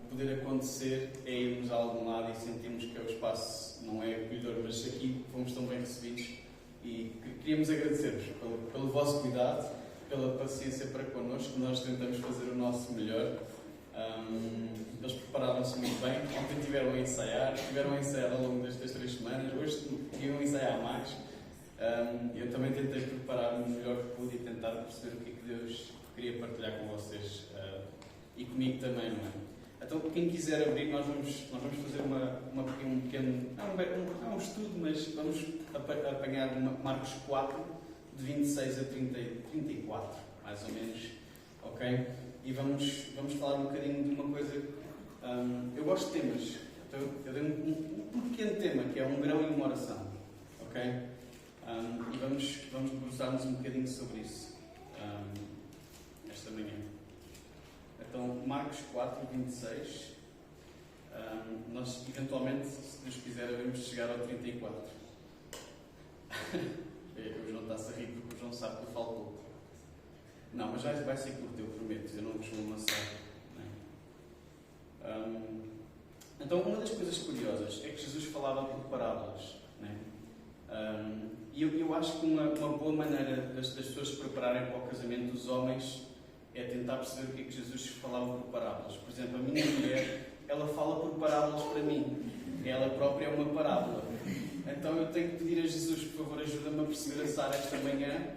poder acontecer é irmos a algum lado e sentimos que o espaço não é acolhedor, mas aqui fomos tão bem recebidos e queríamos agradecer-vos pelo vosso cuidado, pela paciência para connosco. Nós tentamos fazer o nosso melhor. Eles prepararam-se muito bem. Ontem tiveram a ensaiar ao longo destas 3 semanas. Hoje iam ensaiar mais. Eu também tentei preparar-me o melhor que pude e tentar perceber o que é que Deus queria partilhar com vocês e comigo também, não é? Então, quem quiser abrir, nós vamos fazer um pequeno, não é um estudo, mas vamos apanhar Marcos 4, de 26 a 34, mais ou menos, ok? E vamos falar um bocadinho de uma coisa. Eu gosto de temas, então eu dei um pequeno tema, que é um grão e uma oração, ok? E vamos debruçar-nos um bocadinho sobre isso esta manhã. Então, Marcos 4, 26. Nós, eventualmente, se Deus quiser, devemos chegar ao 34. O João está-se a rir porque o João sabe que eu falo pouco. Não, mas já vai ser curto, eu prometo. Eu não vos vou amassar. Então, uma das coisas curiosas é que Jesus falava por parábolas. E eu acho que uma boa maneira das pessoas se prepararem para o casamento dos homens é tentar perceber o que é que Jesus falava por parábolas. Por exemplo, a minha mulher, ela fala por parábolas para mim. Ela própria é uma parábola. Então eu tenho que pedir a Jesus, por favor, ajuda-me a perceber a Sara esta manhã,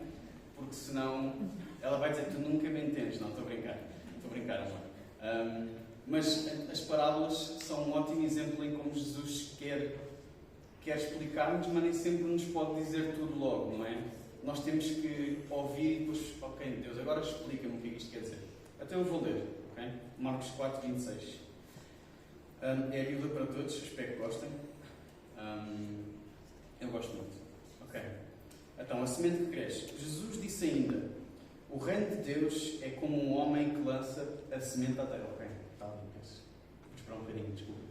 porque senão ela vai dizer, tu nunca me entendes. Não, estou a brincar, amor. Mas as parábolas são um ótimo exemplo em como Jesus quer explicar-nos, mas nem sempre nos pode dizer tudo logo, não é? Nós temos que ouvir e depois, ok, Deus, agora explica-me o que é que isto quer dizer. Então eu vou ler, ok? Marcos 4, 26. É a Bíblia para todos, espero que gostem. Eu gosto muito. Ok. Então, a semente que cresce. Jesus disse ainda, o reino de Deus é como um homem que lança a semente à terra. Ok, está bem, penso. Vou esperar um bocadinho, desculpa.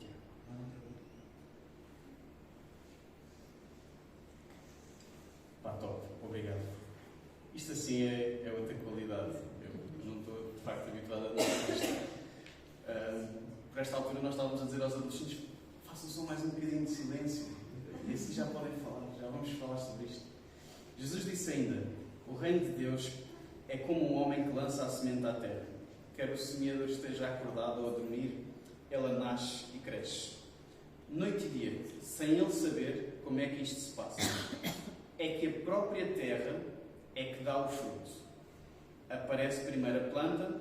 Pá, top, obrigado. Isto assim é outra qualidade. Eu não estou, de facto, habituado a nada disto. Por esta altura nós estávamos a dizer aos adolescentes, façam só mais um bocadinho de silêncio. E assim já podem falar, já vamos falar sobre isto. Jesus disse ainda, o reino de Deus é como um homem que lança a semente à terra. Quer o semeador esteja acordado ou a dormir, ela nasce e cresce. Noite e dia, sem ele saber como é que isto se passa. É que a própria terra é que dá o fruto. Aparece primeiro a planta,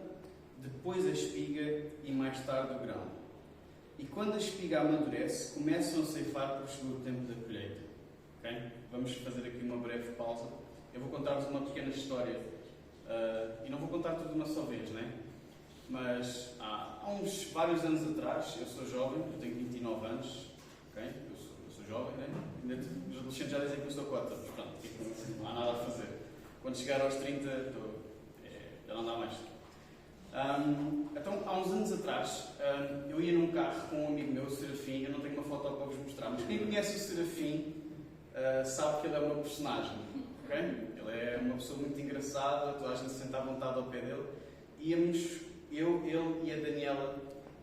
depois a espiga e mais tarde o grão. E quando a espiga amadurece, começam a ceifar por chegou o tempo da colheita. Okay? Vamos fazer aqui uma breve pausa. Eu vou contar-vos uma pequena história. E não vou contar tudo de uma só vez, né? Mas há uns vários anos atrás, eu sou jovem, eu tenho 29 anos, okay? Eu sou jovem, né? Os adolescentes já dizem que eu sou 4, mas pronto, não há nada a fazer. Quando chegar aos 30, já não dá mais. Então, há uns anos atrás, eu ia num carro com um amigo meu, o Serafim. Eu não tenho uma foto para vos mostrar, mas quem conhece o Serafim sabe que ele é uma personagem. Okay? Ele é uma pessoa muito engraçada, toda a gente se senta à vontade ao pé dele. Íamos, eu, ele e a Daniela,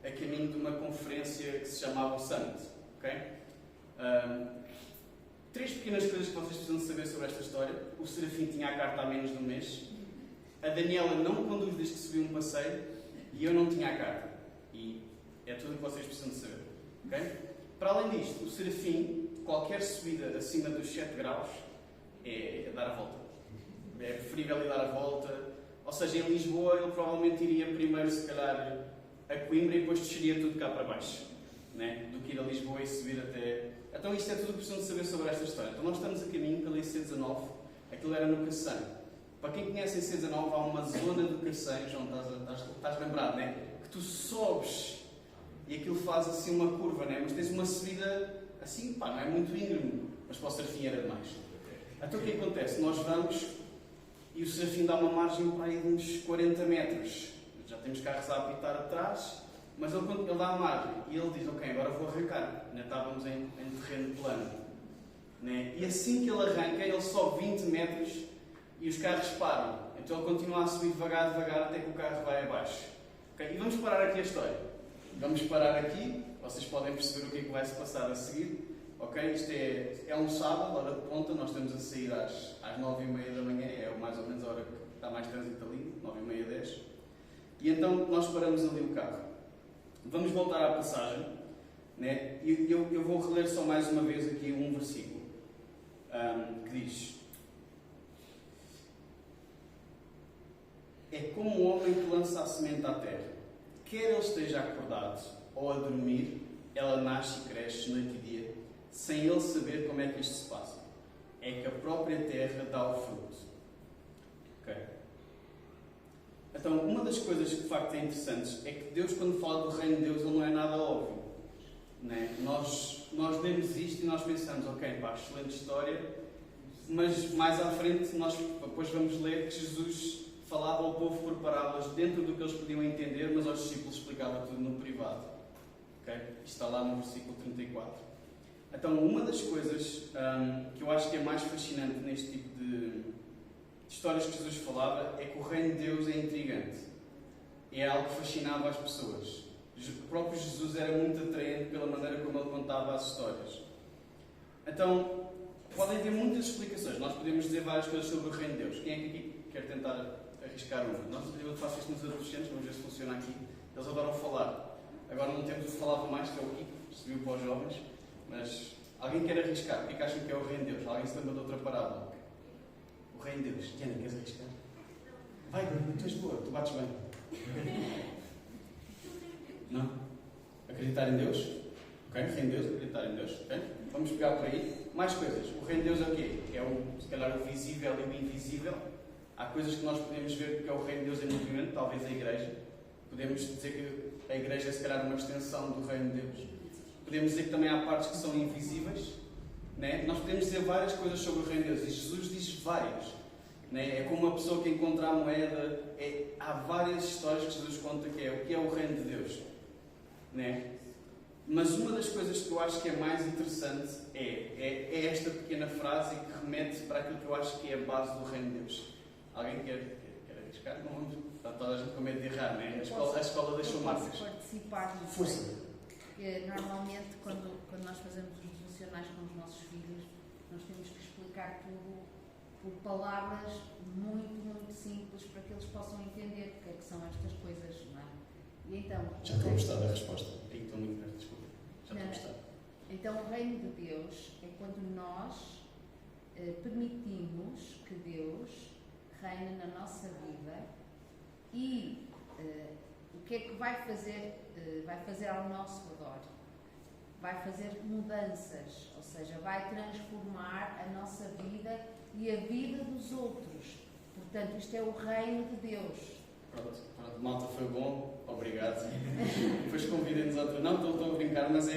a caminho de uma conferência que se chamava o Summit. Okay? 3 pequenas coisas que vocês precisam saber sobre esta história. O Serafim tinha a carta há menos de um mês. A Daniela não conduz desde que subiu um passeio. E eu não tinha a carta. E é tudo o que vocês precisam de saber. Okay? Para além disto, o Serafim, qualquer subida acima dos 7 graus, é dar a volta. É preferível ir dar a volta. Ou seja, em Lisboa ele provavelmente iria primeiro, se calhar, a Coimbra e depois desceria tudo cá para baixo. Né? Do que ir a Lisboa e subir até... Então isto é tudo o que precisam de saber sobre esta história. Então nós estamos a caminho pela IC19. Aquilo era no Cacém. Para quem conhece a IC19, há uma zona do Cacém, João, estás lembrado, né? Que tu sobes e aquilo faz assim uma curva, né? Mas tens uma subida assim, pá, não é muito íngreme, mas para o Serafim era demais. Então o que acontece? Nós vamos e o Serafim dá uma margem para aí de uns 40 metros. Já temos carros a apitar atrás, mas ele dá a margem e ele diz, ok, agora vou arrancar. Ainda estávamos em terreno plano. Né? E assim que ele arranca, ele sobe 20 metros e os carros param. Então ele continua a subir devagar, devagar, até que o carro vai abaixo. Okay? E vamos parar aqui a história. vamos parar aqui, vocês podem perceber o que é que vai se passar a seguir. Ok? Isto é um sábado, hora de ponta, nós estamos a sair às 9h30 da manhã, é mais ou menos a hora que está mais trânsito ali, 9h30, 10. E então nós paramos ali o carro. Vamos voltar à passagem, né? E eu vou reler só mais uma vez aqui um versículo que diz: é como um homem que lança a semente à terra, quer ele esteja acordado ou a dormir, ela nasce e cresce noite e dia, sem ele saber como é que isto se passa. É que a própria terra dá o fruto. Ok? Então, uma das coisas que de facto é interessantes é que Deus, quando fala do reino de Deus, ele não é nada óbvio. Né? Nós lemos isto e nós pensamos, ok, pá, excelente história, mas mais à frente nós depois vamos ler que Jesus falava ao povo por parábolas dentro do que eles podiam entender, mas aos discípulos explicava tudo no privado. Okay? Isto está lá no versículo 34. Então, uma das coisas que eu acho que é mais fascinante neste tipo de histórias que Jesus falava é que o reino de Deus é intrigante. É algo que fascinava as pessoas. O próprio Jesus era muito atraente pela maneira como ele contava as histórias. Então, podem ter muitas explicações. Nós podemos dizer várias coisas sobre o reino de Deus. Quem é que aqui quer tentar arriscar uma? Eu faço isto nos adolescentes, vamos ver se funciona aqui. Eles adoram falar. Agora não temos o que falava mais, que é o Kiko, subiu para os jovens. Mas alguém quer arriscar? O que é que acham que é o reino de Deus? Alguém se lembra de outra parábola? O reino de Deus. Diana, queres arriscar? Vai, tu és boa, tu bates bem. Não? Acreditar em Deus? Ok? Reino de Deus, acreditar em Deus. Ok? Vamos pegar por aí. Mais coisas. O reino de Deus é o quê? É se calhar o visível e o invisível. Há coisas que nós podemos ver que é o reino de Deus em movimento, talvez a igreja. Podemos dizer que a igreja é se calhar uma extensão do reino de Deus. Podemos dizer que também há partes que são invisíveis. Né? Nós podemos dizer várias coisas sobre o reino de Deus. E Jesus diz várias. Né? É como uma pessoa que encontra a moeda. Há várias histórias que Jesus conta que é o que é o reino de Deus. Né? Mas uma das coisas que eu acho que é mais interessante é esta pequena frase que remete para aquilo que eu acho que é a base do reino de Deus. Alguém quer arriscar? Não vamos. Está toda a gente com medo de errar, né? A escola deixou marcas. Posso participar nisso. Força! Porque normalmente, quando nós fazemos os devocionais com os nossos filhos, nós temos que explicar tudo por palavras muito, muito simples para que eles possam entender o que é que são estas coisas, não é? E então, já estou a gostar da resposta. Aí estou muito perto, desculpa. Já estou a gostar. Então, o reino de Deus é quando nós permitimos que Deus reine na nossa vida e o que é que vai fazer ao nosso redor? Vai fazer mudanças, ou seja, vai transformar a nossa vida e a vida dos outros. Portanto, isto é o reino de Deus. Pronto, malta, foi bom, obrigado. Depois convidem-nos outra. Não, estou a brincar, mas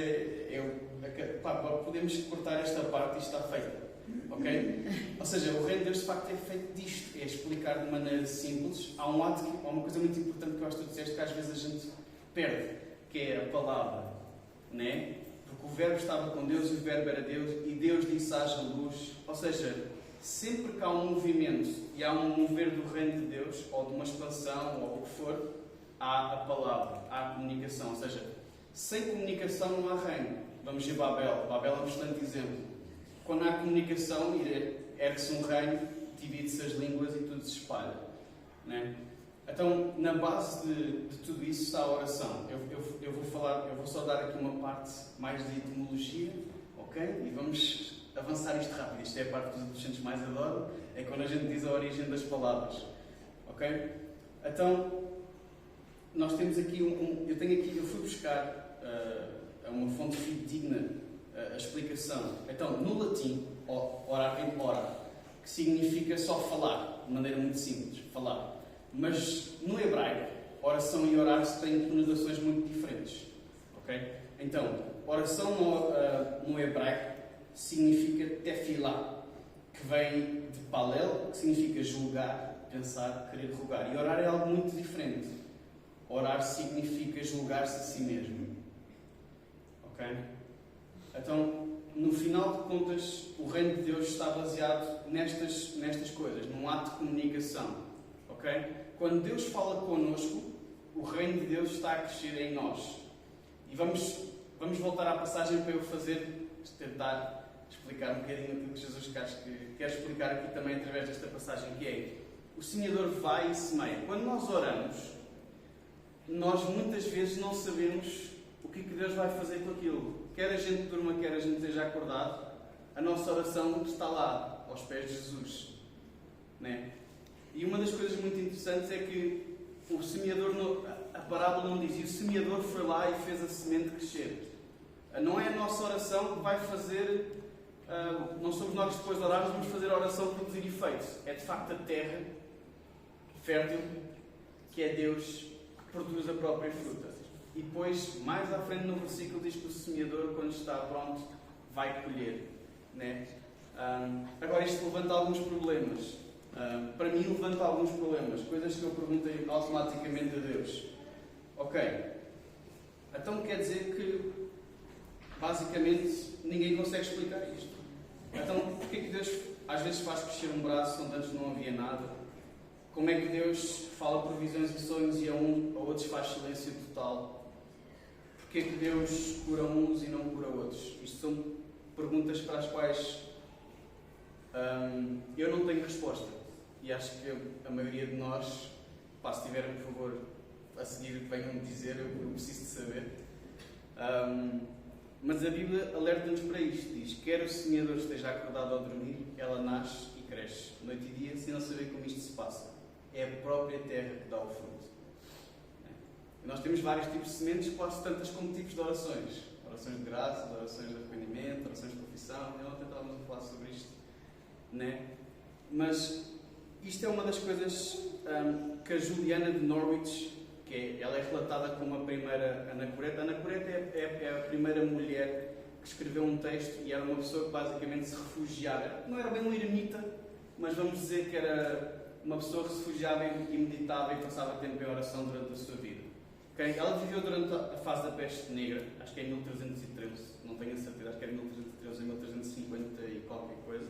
podemos cortar esta parte e está feita. Ok? Ou seja, o reino de Deus de facto é feito disto, é explicar de maneira simples. Há uma coisa muito importante que eu acho que tu disseste que às vezes a gente perde, que é a palavra, né? Porque o verbo estava com Deus e o verbo era Deus e Deus disse haja luz. Ou seja, sempre que há um movimento e há um mover do reino de Deus, ou de uma expansão, ou o que for, há a palavra, há a comunicação. Ou seja, sem comunicação não há reino. Vamos ver Babel. Babel é um excelente exemplo. Quando há comunicação, ergue-se um reino, divide-se as línguas e tudo se espalha. Né? Então, na base de tudo isso está a oração. Eu vou só dar aqui uma parte mais de etimologia, ok? E vamos avançar isto rápido. Isto é a parte que os adolescentes mais adoram, é quando a gente diz a origem das palavras. Ok? Então, nós temos aqui eu fui buscar uma fonte fidedigna a explicação. Então, no latim, orar vem de ora, que significa só falar, de maneira muito simples, falar. Mas no hebraico, oração e orar têm conotações muito diferentes. Ok? Então, oração no hebraico significa tefilá, que vem de palel, que significa julgar, pensar, querer rogar. E orar é algo muito diferente. Orar significa julgar-se a si mesmo. Ok? Então, no final de contas, o reino de Deus está baseado nestas coisas, num ato de comunicação. Ok? Quando Deus fala connosco, o reino de Deus está a crescer em nós. E vamos voltar à passagem para eu tentar explicar um bocadinho aquilo que Jesus quer explicar aqui também através desta passagem, que é: o semeador vai e semeia. Quando nós oramos, nós muitas vezes não sabemos o que Deus vai fazer com aquilo. Quer a gente durma, quer a gente esteja acordado, a nossa oração está lá, aos pés de Jesus. Né? E uma das coisas muito interessantes é que o semeador, a parábola não diz, e o semeador foi lá e fez a semente crescer. Não é a nossa oração que vai fazer, não somos nós que depois de orarmos vamos fazer a oração produzir efeito. É de facto a terra fértil, que é Deus que produz a própria fruta. E depois, mais à frente no versículo, diz que o semeador, quando está pronto, vai colher. Né? Agora, isto levanta alguns problemas. Para mim, levanta alguns problemas. Coisas que eu perguntei automaticamente a Deus. Ok, então quer dizer que, basicamente, ninguém consegue explicar isto. Então, porquê que Deus às vezes faz crescer um braço onde antes não havia nada? Como é que Deus fala provisões e sonhos e a outros faz silêncio total? Porquê que Deus cura uns e não cura outros? Isto são perguntas para as quais eu não tenho resposta. E acho que a maioria de nós, se tiverem, por favor, a seguir, venham-me dizer, eu preciso de saber. Mas a Bíblia alerta-nos para isto. Diz: quer o semeador esteja acordado ao dormir, ela nasce e cresce, noite e dia, sem não saber como isto se passa. É a própria terra que dá o fruto. E nós temos vários tipos de sementes, quase tantas como tipos de orações. Orações de graça, orações de arrependimento, orações de confissão. Eu não estávamos a falar sobre isto. Né? Mas isto é uma das coisas que a Juliana de Norwich, ela é relatada como a primeira anacoreta. A anacoreta é a primeira mulher que escreveu um texto e era uma pessoa que basicamente se refugiava. Não era bem um eremita, mas vamos dizer que era uma pessoa que se refugiava e meditava e passava tempo em oração durante a sua vida. Okay? Ela viveu durante a fase da peste negra, acho que é em 1313, não tenho a certeza, acho que era em 1313 ou em 1350 e qualquer coisa.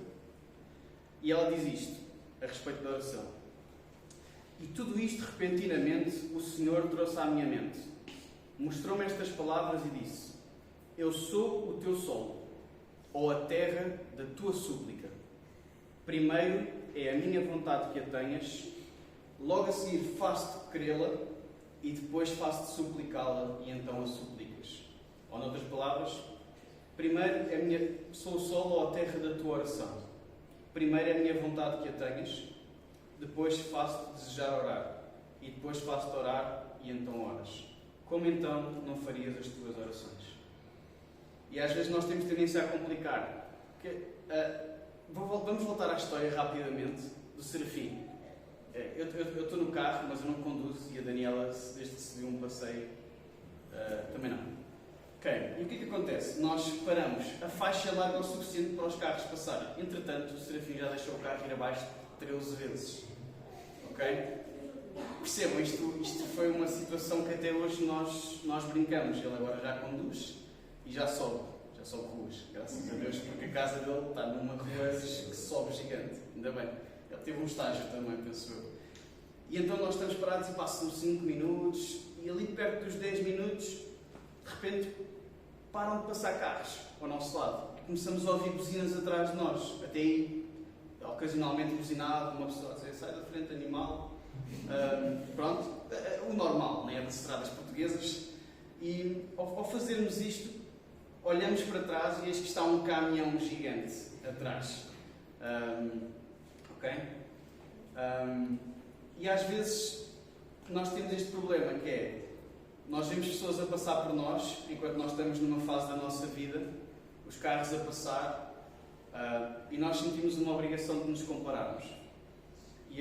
E ela diz isto, a respeito da oração: e tudo isto repentinamente o Senhor trouxe à minha mente. Mostrou-me estas palavras e disse: eu sou o teu solo, ou a terra da tua súplica. Primeiro é a minha vontade que a tenhas, logo a seguir faço-te querê-la e depois faço-te suplicá-la e então a suplicas. Ou, noutras palavras, primeiro sou o solo ou a terra da tua oração. Primeiro é a minha vontade que a tenhas, depois faço-te desejar orar e depois faço-te orar e então oras. Como então não farias as tuas orações? E às vezes nós temos tendência a complicar. Vamos voltar à história rapidamente do Serafim. Eu estou no carro, mas eu não conduzo, e a Daniela, desde que se viu um passeio, também não. Ok, e o que é que acontece? Nós paramos, a faixa é larga o suficiente para os carros passarem. Entretanto, o Serafim já deixou o carro ir abaixo 13 vezes. Ok? Percebam, isto foi uma situação que até hoje nós brincamos. Ele agora já conduz e já sobe ruas, graças a Deus, porque a casa dele está numa rua que sobe gigante. Ainda bem. Ele teve um estágio também, penso eu. E então nós estamos parados e passam 5 minutos, e ali perto dos 10 minutos, de repente, param de passar carros ao nosso lado. E começamos a ouvir buzinas atrás de nós. Até aí, ocasionalmente buzinava, uma pessoa a dizer: sai da frente, animal. Pronto, o normal, né? Das estradas portuguesas. E ao fazermos isto, olhamos para trás e eis que está um caminhão gigante atrás. Ok? E às vezes nós temos este problema, que é: nós vemos pessoas a passar por nós enquanto nós estamos numa fase da nossa vida, os carros a passar, e nós sentimos uma obrigação de nos compararmos. E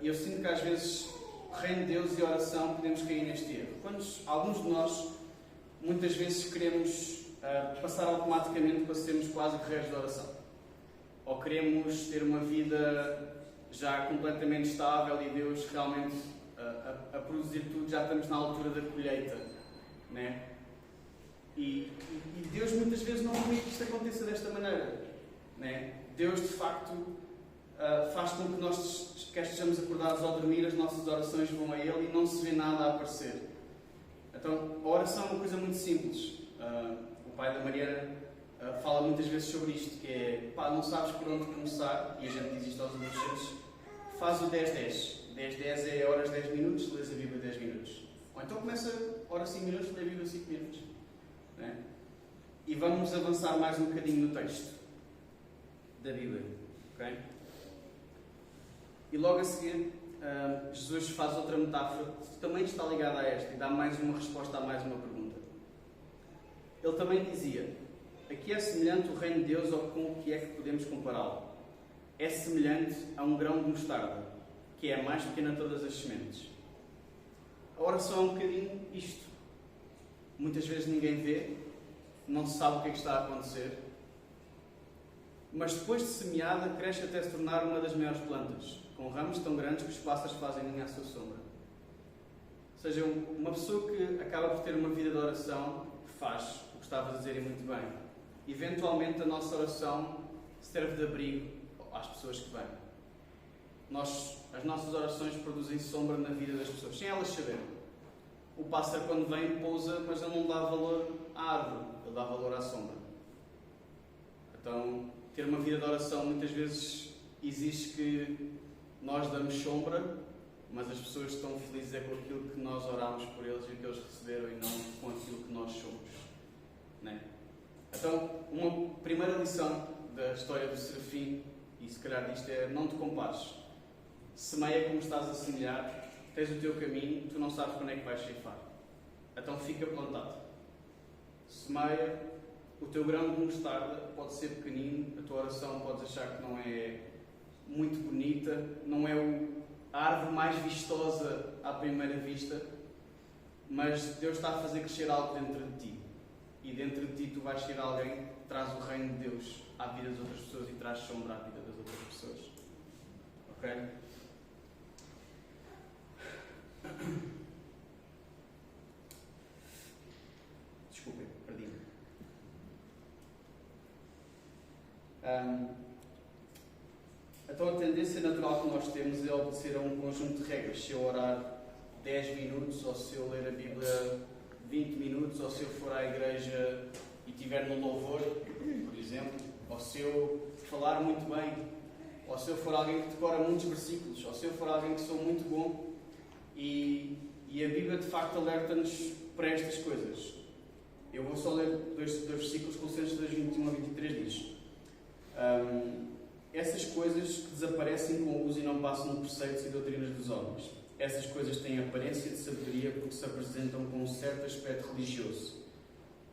eu sinto que às vezes o reino de Deus e a oração podemos cair neste erro. Alguns de nós muitas vezes queremos passar automaticamente para sermos quase guerreiros da oração. Ou queremos ter uma vida já completamente estável e Deus realmente a produzir tudo, já estamos na altura da colheita, né? E Deus muitas vezes não permite que isto aconteça desta maneira, né? Deus de facto faz com que nós, quer estejamos acordados ao dormir, as nossas orações vão a Ele e não se vê nada a aparecer. Então, a oração é uma coisa muito simples. O pai da Mariana fala muitas vezes sobre isto, que é, pá, não sabes por onde começar, e a gente diz isto aos adolescentes, faz o 10-10. 10-10 é horas 10 minutos, lês a Bíblia 10 minutos. Ou então começa horas 5 minutos, lê a Bíblia 5 minutos. Né? E vamos avançar mais um bocadinho no texto da Bíblia. Okay? E logo a seguir, Jesus faz outra metáfora que também está ligada a esta e dá mais uma resposta a mais uma pergunta. Ele também dizia: aqui é semelhante o reino de Deus ou com o que é que podemos compará-lo? É semelhante a um grão de mostarda, que é a mais pequena de todas as sementes. A oração é um bocadinho isto. Muitas vezes ninguém vê, não se sabe o que é que está a acontecer, mas depois de semeada cresce até se tornar uma das maiores plantas, com ramos tão grandes que os pássaros fazem ninho à sua sombra. Ou seja, uma pessoa que acaba por ter uma vida de oração, faz o que estava a dizer e muito bem. Eventualmente a nossa oração serve de abrigo às pessoas que vêm. As nossas orações produzem sombra na vida das pessoas, sem elas saberem. O pássaro quando vem pousa, mas ele não dá valor à árvore, ele dá valor à sombra. Então, ter uma vida de oração muitas vezes exige que nós damos sombra, mas as pessoas estão felizes com aquilo que nós oramos por eles e o que eles receberam e não com aquilo que nós somos. Né? Então, uma primeira lição da história do Serafim, e se calhar disto é: não te compares. Semeia como estás a semear, tens o teu caminho, tu não sabes quando é que vais ceifar. Então fica plantado. Semeia, o teu grão de mostarda pode ser pequenino, a tua oração podes achar que não é muito bonita, não é a árvore mais vistosa à primeira vista, mas Deus está a fazer crescer algo dentro de ti. E dentro de ti tu vais ser alguém que traz o reino de Deus à vida das outras pessoas e traz sombra à vida das outras pessoas. Ok? Desculpem, perdi-me. Então a tendência natural que nós temos é obedecer a um conjunto de regras. Se eu orar 10 minutos, ou se eu ler a Bíblia 20 minutos, ou se eu for à igreja e estiver no louvor, por exemplo, ou se eu falar muito bem, ou se eu for alguém que decora muitos versículos, ou se eu for alguém que sou muito bom. E a Bíblia de facto alerta-nos para estas coisas. Eu vou só ler dois versículos. Colossenses 2, 21 a 23 diz: essas coisas que desaparecem com o uso e não passam de preceitos e doutrinas dos homens. Essas coisas têm aparência de sabedoria porque se apresentam com um certo aspecto religioso,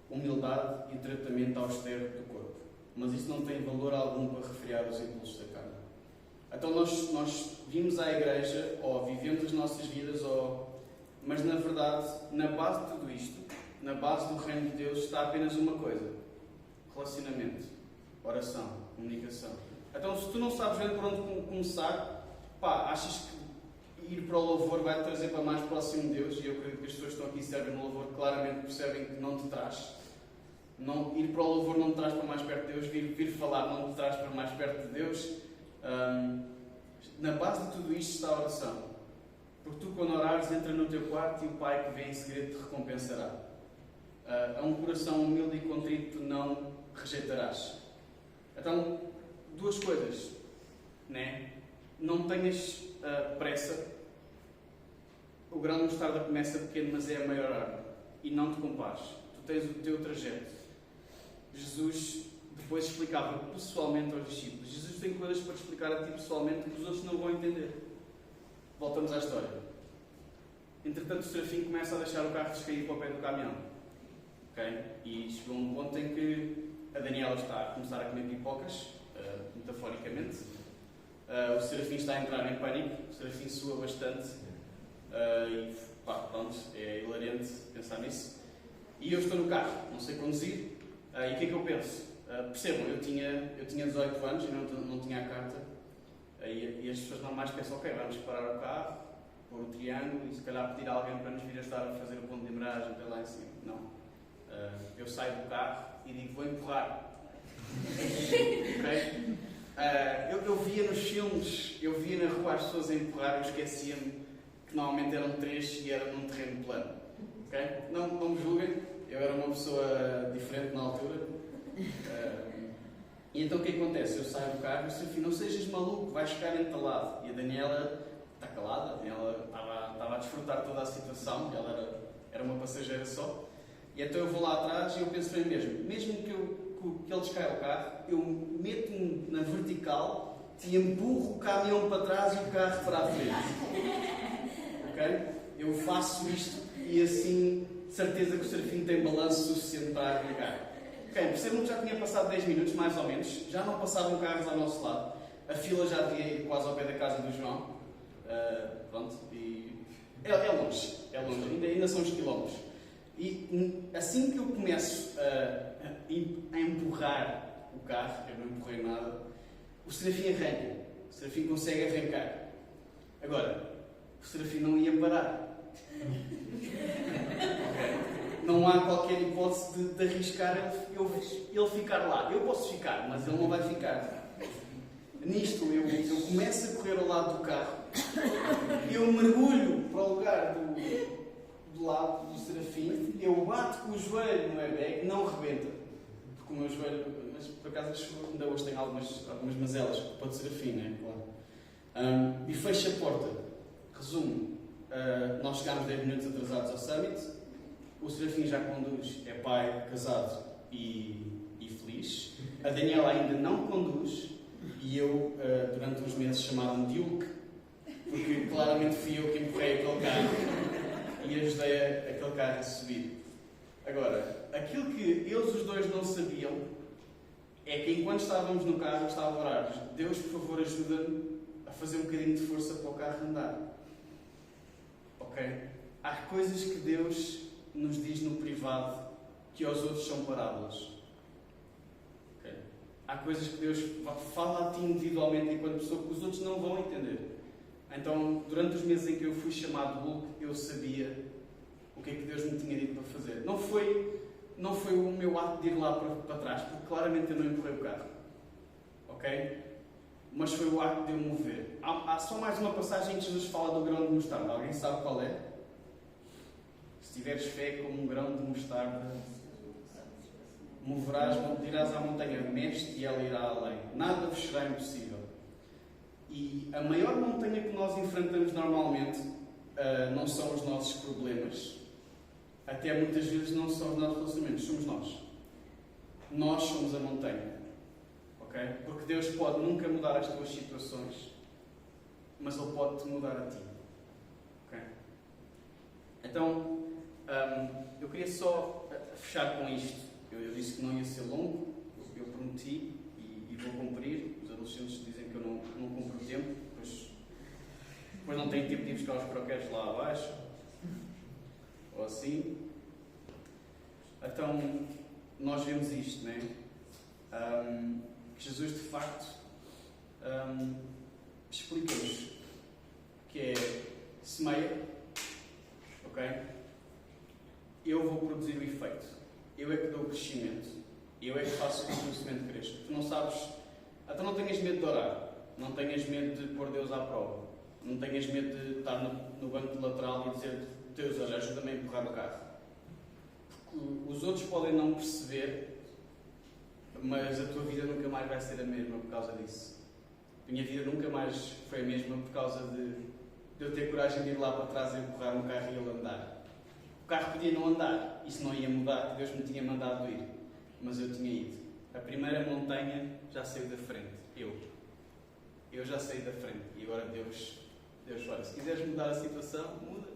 humildade e tratamento austero do corpo. Mas isso não tem valor algum para refriar os impulsos da carne. Então nós vimos à igreja, ou vivemos as nossas vidas, mas na verdade, na base de tudo isto, na base do reino de Deus, está apenas uma coisa: relacionamento, oração, comunicação. Então se tu não sabes bem por onde começar, achas que ir para o louvor vai te trazer para mais próximo de Deus, e eu acredito que as pessoas que estão aqui e servem no louvor claramente percebem que não te traz. Ir para o louvor não te traz para mais perto de Deus, vir falar não te traz para mais perto de Deus. Na base de tudo isto está a oração. Porque tu, quando orares, entra no teu quarto e o Pai que vem em segredo te recompensará. A um coração humilde e contrito não rejeitarás. Então, duas coisas, né? Não tenhas pressa. O grão de mostarda começa pequeno, mas é a maior árvore. E não te compares. Tu tens o teu trajeto. Jesus depois explicava pessoalmente aos discípulos. Jesus tem coisas para te explicar a ti pessoalmente que os outros não vão entender. Voltamos à história. Entretanto, o Serafim começa a deixar o carro descair para o pé do caminhão. Okay? E chegou um ponto em que a Daniela está a começar a comer pipocas, metaforicamente. O Serafim está a entrar em pânico. O Serafim sua bastante. Pronto, é hilariante pensar nisso. E eu estou no carro, não sei conduzir. E o que é que eu penso? Percebam, eu tinha 18 anos e não tinha a carta. E as pessoas normais pensam: ok, vamos parar o carro, pôr o triângulo e se calhar pedir a alguém para nos vir ajudar a fazer o ponto de embreagem até lá em cima. Não. Eu saio do carro e digo: vou empurrar. Okay? Eu via nos filmes, eu via na rua as pessoas a empurrar, eu esquecia-me que normalmente eram 3 e era num terreno plano. Ok? Não me julguem, eu era uma pessoa diferente na altura. E então o que acontece? Eu saio do carro e disse: não sejas maluco, vais ficar entalado. E a Daniela está calada, a Daniela estava a desfrutar toda a situação, ela era uma passageira só. E então eu vou lá atrás e eu penso para mim mesmo que ele descaia o carro, eu meto-me na vertical e empurro o caminhão para trás e o carro para a frente. Ok? Eu faço isto e assim, de certeza que o Serafim tem balanço suficiente para arrancar. Ok, percebam que já tinha passado 10 minutos, mais ou menos, já não passavam carros ao nosso lado, a fila já devia ir quase ao pé da casa do João. Pronto, e é longe, ainda são uns quilómetros. E assim que eu começo a empurrar o carro, eu não empurrei nada, o Serafim arranca, o Serafim consegue arrancar. Agora, o Serafim não ia parar. Okay? Não há qualquer hipótese de arriscar ele ficar lá. Eu posso ficar, mas ele não vai ficar. Nisto, eu começo a correr ao lado do carro, eu mergulho para o lugar do lado do Serafim, eu bato com o joelho no airbag, não rebenta, porque o meu joelho, mas por acaso ainda hoje tem algumas mazelas, pode ser Serafim, não é? Claro. E fecho a porta. Resumo, nós chegámos 10 minutos atrasados ao Summit, o Serafim já conduz, é pai, casado e feliz, a Daniela ainda não conduz, e eu, durante uns meses, chamaram-me Duke, porque claramente fui eu que empurrei aquele carro e ajudei aquele carro a subir. Agora, aquilo que eles os dois não sabiam é que enquanto estávamos no carro, eu estava a orar: Deus, por favor, ajuda-me a fazer um bocadinho de força para o carro andar. Ok? Há coisas que Deus nos diz no privado que aos outros são parábolas. Okay? Há coisas que Deus fala a ti individualmente enquanto pessoa que os outros não vão entender. Então, durante os meses em que eu fui chamado Hulk, eu sabia o que é que Deus me tinha dito para fazer. Não foi o meu ato de ir lá para trás, porque claramente eu não empurrei o carro. Ok? Mas foi o ato de eu mover. Há só mais uma passagem que Jesus fala do grão de mostarda. Alguém sabe qual é? Se tiveres fé como um grão de mostarda, dirás à montanha: mexe-te, e ela irá além. Nada vos será impossível. E a maior montanha que nós enfrentamos normalmente não são os nossos problemas. Até muitas vezes não são os nossos relacionamentos, somos nós. Nós somos a montanha. Okay? Porque Deus pode nunca mudar as tuas situações, mas Ele pode te mudar a ti. Okay? Então, eu queria só fechar com isto. Eu disse que não ia ser longo, eu prometi e vou cumprir. Os adolescentes dizem que eu não cumpro o tempo, depois não tenho tempo de ir buscar os croquetes lá abaixo, ou assim. Então, nós vemos isto, não é? Que Jesus, de facto, explica-nos que é: semeia, ok? Eu vou produzir o efeito, eu é que dou o crescimento, eu é que faço com que o semente cresça. Tu não sabes, então não tenhas medo de orar, não tenhas medo de pôr Deus à prova, não tenhas medo de estar no banco de lateral e dizer: Deus, olha, ajuda-me a empurrar o carro. Porque os outros podem não perceber, mas a tua vida nunca mais vai ser a mesma por causa disso. A minha vida nunca mais foi a mesma por causa de eu ter coragem de ir lá para trás e empurrar um carro e ele andar. O carro podia não andar, isso não ia mudar, que Deus me tinha mandado ir, mas eu tinha ido. A primeira montanha já saiu da frente, eu já saí da frente, e agora Deus olha, se quiseres mudar a situação, muda.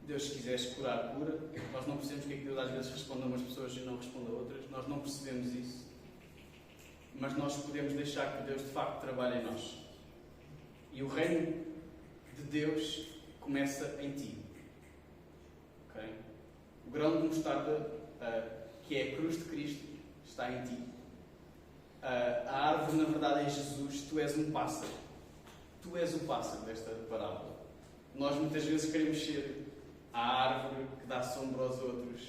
Deus, se quiseres curar, cura. Nós não percebemos porque é que Deus às vezes responde a umas pessoas e não responde a outras, nós não percebemos isso, mas nós podemos deixar que Deus de facto trabalhe em nós, e o reino de Deus começa em ti. Okay? O grão de mostarda, que é a cruz de Cristo, está em ti. A árvore, na verdade, é Jesus. Tu és um pássaro. Tu és o pássaro desta parábola. Nós muitas vezes queremos ser a árvore que dá sombra aos outros.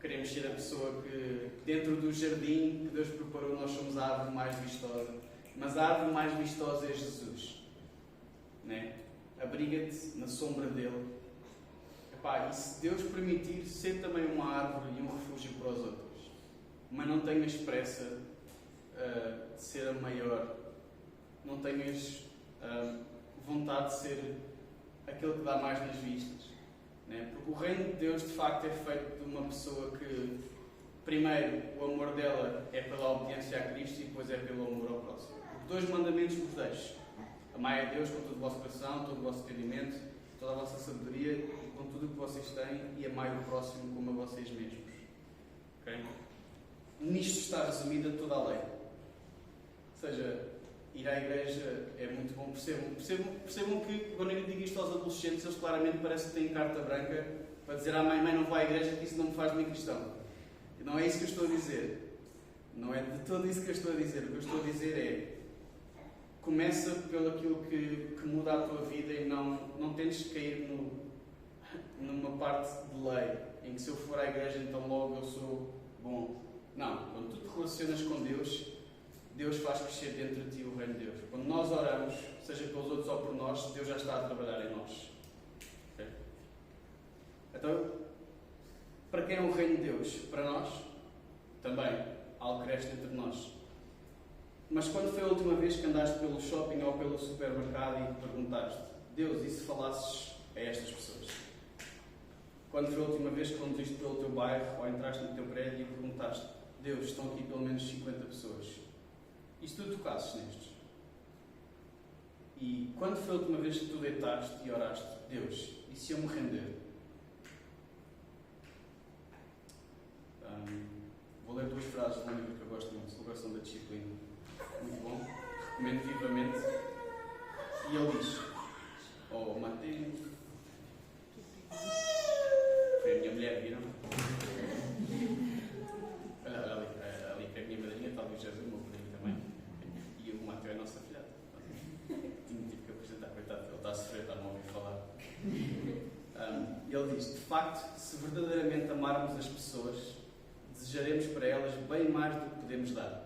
Queremos ser a pessoa que, dentro do jardim que Deus preparou, nós somos a árvore mais vistosa. Mas a árvore mais vistosa é Jesus. Né? Abriga-te na sombra dele. Epá, e se Deus permitir, ser também uma árvore e um refúgio para os outros. Mas não tenhas pressa de ser a maior. Não tenhas vontade de ser aquele que dá mais nas vistas. Né? Porque o reino de Deus, de facto, é feito de uma pessoa que, primeiro, o amor dela é pela obediência a Cristo e depois é pelo amor ao próximo. Porque 2 mandamentos vos deixo. Amai a Deus com todo o vosso coração, todo o vosso entendimento, toda a vossa sabedoria e com tudo o que vocês têm, e amai o próximo como a vocês mesmos. Okay? Nisto está resumida toda a lei. Ou seja, ir à igreja é muito bom. Percebam que, quando eu digo isto aos adolescentes, eles claramente parecem que têm carta branca para dizer à mãe não vai à igreja, que isso não me faz de mim cristão. E não é isso que eu estou a dizer. Não é de todo isso que eu estou a dizer. O que eu estou a dizer é: começa pelo aquilo que muda a tua vida e não tentes cair numa parte de lei, em que se eu for à igreja então logo eu sou bom. Não, quando tu te relacionas com Deus, Deus faz crescer dentro de ti o reino de Deus. Quando nós oramos, seja pelos outros ou por nós, Deus já está a trabalhar em nós. Okay? Então, para quem é o reino de Deus? Para nós, também, algo cresce dentro de nós. Mas quando foi a última vez que andaste pelo shopping ou pelo supermercado e te perguntaste: Deus, e se falasses a estas pessoas? Quando foi a última vez que conduziste pelo teu bairro ou entraste no teu prédio e perguntaste: Deus, estão aqui pelo menos 50 pessoas. E se tu tocasses nestes? E quando foi a última vez que tu deitaste e oraste: Deus, e se eu me render? Vou ler 2 frases de um livro que eu gosto muito, Celebração da Disciplina. Muito bom, recomendo vivamente. E ele diz: oh, Mateus, foi a minha mulher, viram? Ali que é a minha madrinha, talvez Jesus, o meu padrinho também. E o Mateus é a nossa filhada. Tive que apresentar, coitado, ele está a sofrer, está a não ouvir falar. Ele diz: de facto, se verdadeiramente amarmos as pessoas, desejaremos para elas bem mais do que podemos dar.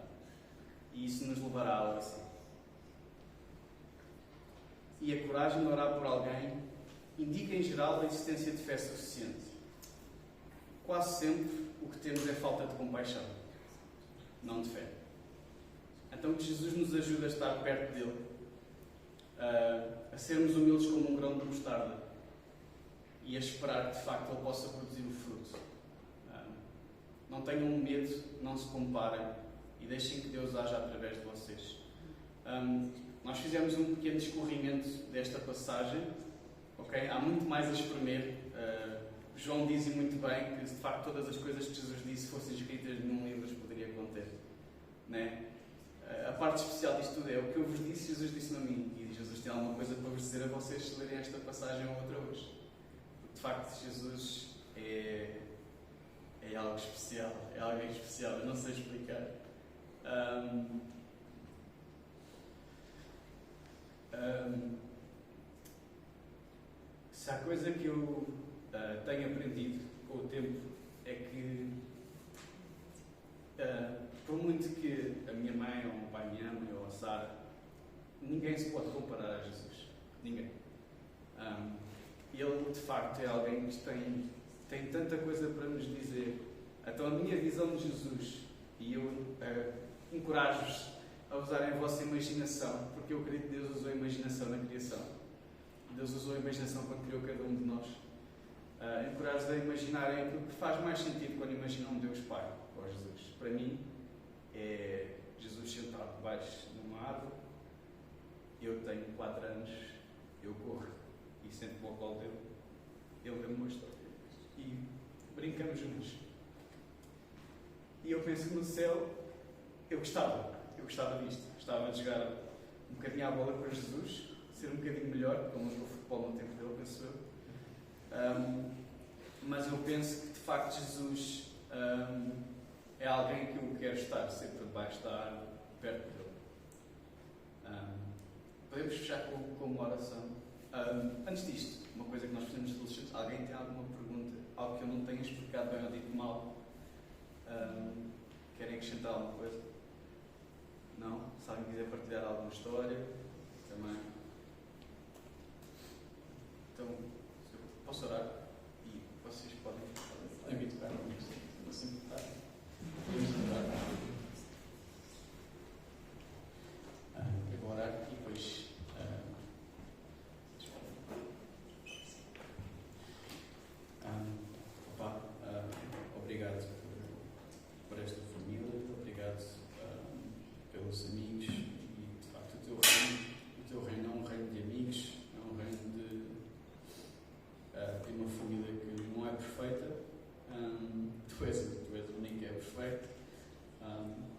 E isso nos levará à oração. E a coragem de orar por alguém indica em geral a existência de fé suficiente. Quase sempre o que temos é falta de compaixão, não de fé. Então que Jesus nos ajude a estar perto dele, a sermos humildes como um grão de mostarda e a esperar que de facto ele possa produzir o fruto. Não tenham medo, não se comparem e deixem que Deus haja através de vocês. Nós fizemos um pequeno discorrimento desta passagem. Okay? Há muito mais a espremer. João diz muito bem que, de facto, todas as coisas que Jesus disse fossem escritas num livro as poderia conter. Né? A parte especial disto tudo é o que eu vos disse, Jesus disse-me a mim. E Jesus tem alguma coisa para vos dizer a vocês se lerem esta passagem ou outra hoje. Porque, de facto, Jesus é algo especial. É algo especial. Eu não sei explicar. Se há coisa que eu tenho aprendido com o tempo é que por muito que a minha mãe ou o meu pai me ame ou a Sara, ninguém se pode comparar a Jesus. Ninguém. Ele de facto é alguém que tem tanta coisa para nos dizer. Então a minha visão de Jesus, e eu encorajo-vos a usarem a vossa imaginação, porque eu acredito que Deus usou a imaginação na criação. Deus usou a imaginação quando criou cada um de nós. Encorajo-vos a imaginarem aquilo que faz mais sentido quando imaginam Deus Pai, ou Jesus. Para mim, é Jesus sentado debaixo de uma árvore. Eu tenho 4 anos, eu corro e sento-me ao colo dele. Ele deu-me uma história. E brincamos juntos. E eu penso que no céu, eu gostava disto. Gostava de jogar um bocadinho à bola com Jesus, ser um bocadinho melhor, pelo menos o futebol no tempo dele, penso eu. Mas eu penso que, de facto, Jesus é alguém que eu quero estar sempre debaixo da árvore, perto dele. Podemos fechar com uma oração. Antes disto, uma coisa que nós fizemos de adolescentes, alguém tem alguma pergunta? Algo que eu não tenha explicado bem ou dito mal? Querem acrescentar alguma coisa? Não? Se alguém quiser partilhar alguma história, também. Então, posso orar? E perfeito,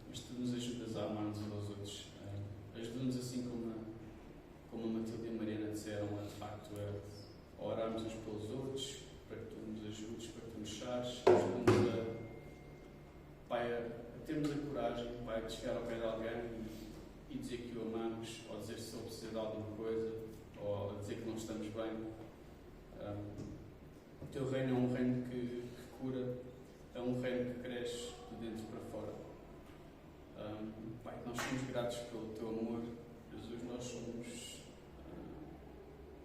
mas tu nos ajudas a amar-nos uns aos outros. Ajuda-nos assim como a Matilde e a Mariana disseram, de facto, a orarmos uns pelos outros, para que tu nos ajudes, para que tu nos chares, ajuda-nos Pai, a termos a coragem, Pai, de chegar ao pé de alguém e dizer que o amamos, ou dizer se ele precisa de alguma coisa, ou dizer que não estamos bem. O teu reino é um reino que cura, é um reino que cresce de dentro para fora. Pai, nós somos gratos pelo teu amor, Jesus, nós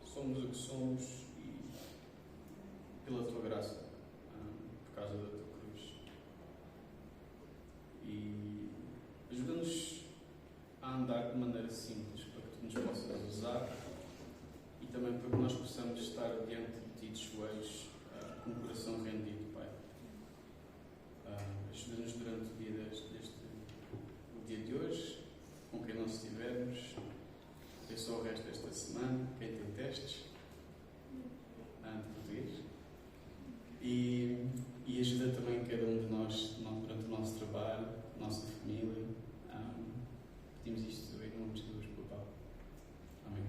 somos o que somos e pela tua graça, por causa da tua cruz. E ajuda-nos a andar de maneira simples, para que tu nos possas usar e também para que nós possamos estar diante de ti de joelhos, com o coração rendido, Pai. Ajuda-nos durante o dia de hoje, com quem não estivermos, só o resto desta semana, quem tem testes de português, e ajuda também cada um de nós durante o nosso trabalho, nossa família. Pedimos isto em nome de Jesus, Pai. Amém.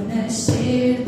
Nascer